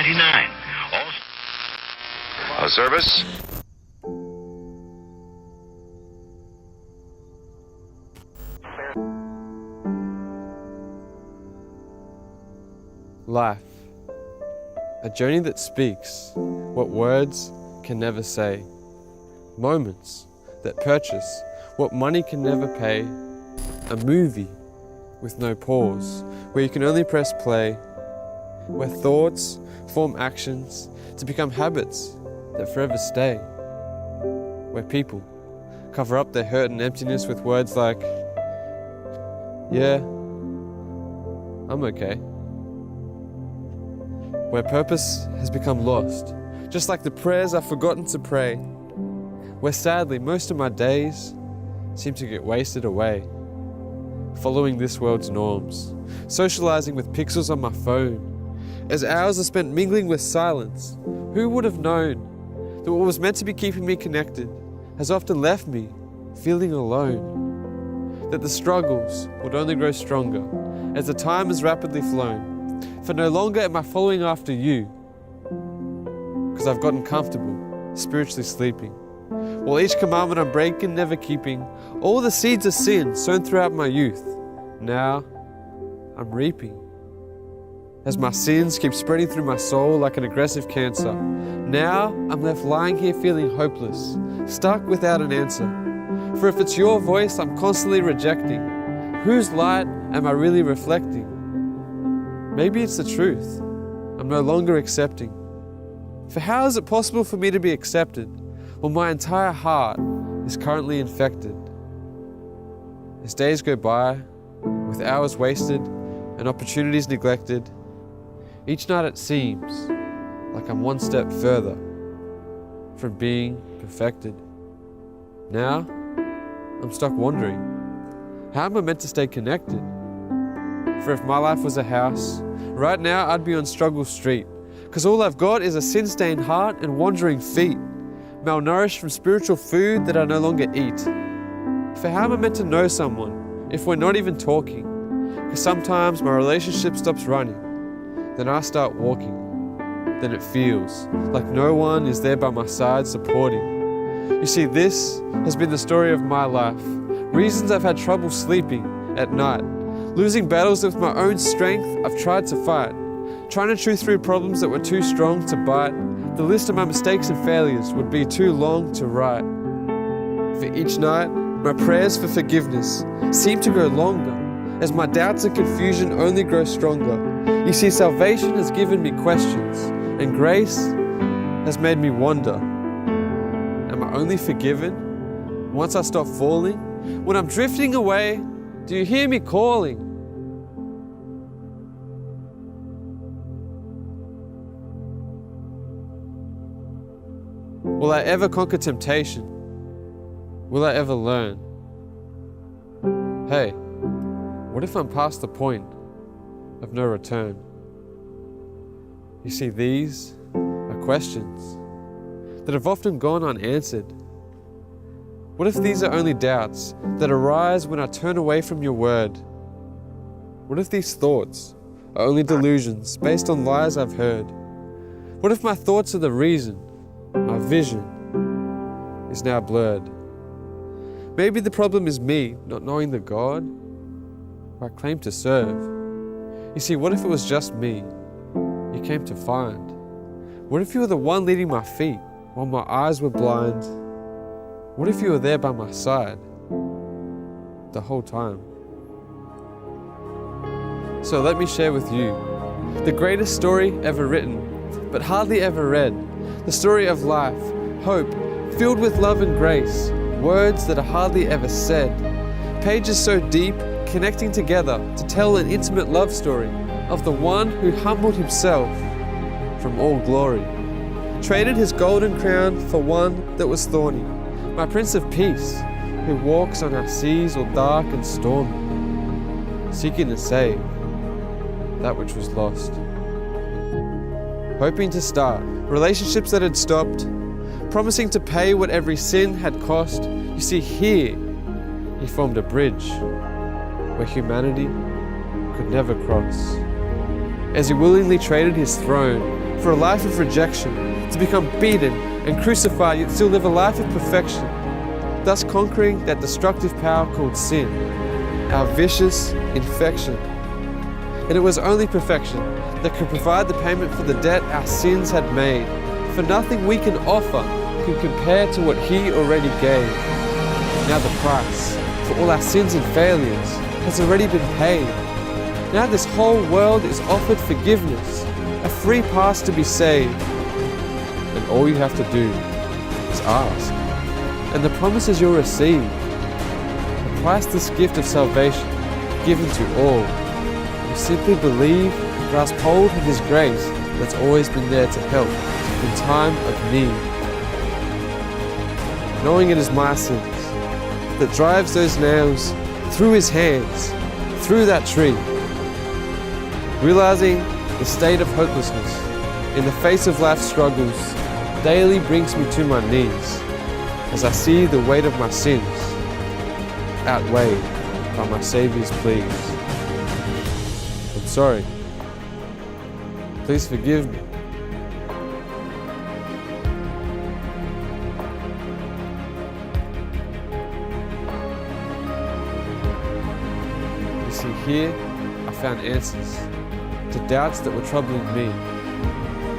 $1.99. A service? Life, a journey that speaks what words can never say. Moments that purchase what money can never pay. A movie with no pause, where you can only press play. Where thoughts form actions to become habits that forever stay. Where people cover up their hurt and emptiness with words like, yeah, I'm okay. Where purpose has become lost, just like the prayers I've forgotten to pray. Where sadly most of my days seem to get wasted away, following this world's norms, socializing with pixels on my phone. As hours are spent mingling with silence, who would have known that what was meant to be keeping me connected has often left me feeling alone? That the struggles would only grow stronger as the time has rapidly flown. For no longer am I following after you, because I've gotten comfortable spiritually sleeping. While each commandment I'm breaking, never keeping, all the seeds of sin sown throughout my youth, now I'm reaping. As my sins keep spreading through my soul like an aggressive cancer, now I'm left lying here feeling hopeless, stuck without an answer. For if it's your voice I'm constantly rejecting, whose light am I really reflecting? Maybe it's the truth I'm no longer accepting. For how is it possible for me to be accepted when my entire heart is currently infected? As days go by, with hours wasted and opportunities neglected, each night it seems like I'm one step further from being perfected. Now, I'm stuck wondering, how am I meant to stay connected? For if my life was a house, right now I'd be on Struggle Street, because all I've got is a sin-stained heart and wandering feet, malnourished from spiritual food that I no longer eat. For how am I meant to know someone if we're not even talking? Because sometimes my relationship stops running, then I start walking. Then it feels like no one is there by my side supporting. You see, this has been the story of my life. Reasons I've had trouble sleeping at night. Losing battles with my own strength I've tried to fight. Trying to chew through problems that were too strong to bite. The list of my mistakes and failures would be too long to write. For each night, my prayers for forgiveness seem to grow longer as my doubts and confusion only grow stronger. You see, salvation has given me questions, and grace has made me wonder. Am I only forgiven once I stop falling? When I'm drifting away, do you hear me calling? Will I ever conquer temptation? Will I ever learn? Hey, what if I'm past the point of no return? You see, these are questions that have often gone unanswered. What if these are only doubts that arise when I turn away from your word? What if these thoughts are only delusions based on lies I've heard? What if my thoughts are the reason my vision is now blurred? Maybe the problem is me not knowing the God I claim to serve. You see, what if it was just me you came to find? What if you were the one leading my feet while my eyes were blind? What if you were there by my side the whole time? So let me share with you the greatest story ever written, but hardly ever read. The story of life, hope, filled with love and grace, words that are hardly ever said. Pages so deep, connecting together to tell an intimate love story of the one who humbled himself from all glory, traded his golden crown for one that was thorny, my Prince of Peace, who walks on our seas all dark and stormy, seeking to save that which was lost. Hoping to start relationships that had stopped, promising to pay what every sin had cost. You see, here he formed a bridge where humanity could never cross. as he willingly traded his throne for a life of rejection, to become beaten and crucified, yet still live a life of perfection, thus conquering that destructive power called sin, our vicious infection. And it was only perfection that could provide the payment for the debt our sins had made, for nothing we can offer can compare to what he already gave. Now the price for all our sins and failures has already been paid. Now this whole world is offered forgiveness, a free pass to be saved. And all you have to do is ask. And the promises you'll receive, the priceless gift of salvation given to all who simply believe and grasp hold of his grace that's always been there to help in time of need. Knowing it is my sins that drives those nails through his hands, through that tree. Realizing the state of hopelessness in the face of life's struggles daily brings me to my knees as I see the weight of my sins outweighed by my Saviour's pleas. I'm sorry. Please forgive me. You see, here I found answers to doubts that were troubling me.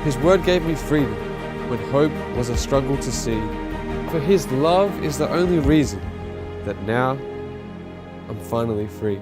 His word gave me freedom when hope was a struggle to see. For his love is the only reason that now I'm finally free.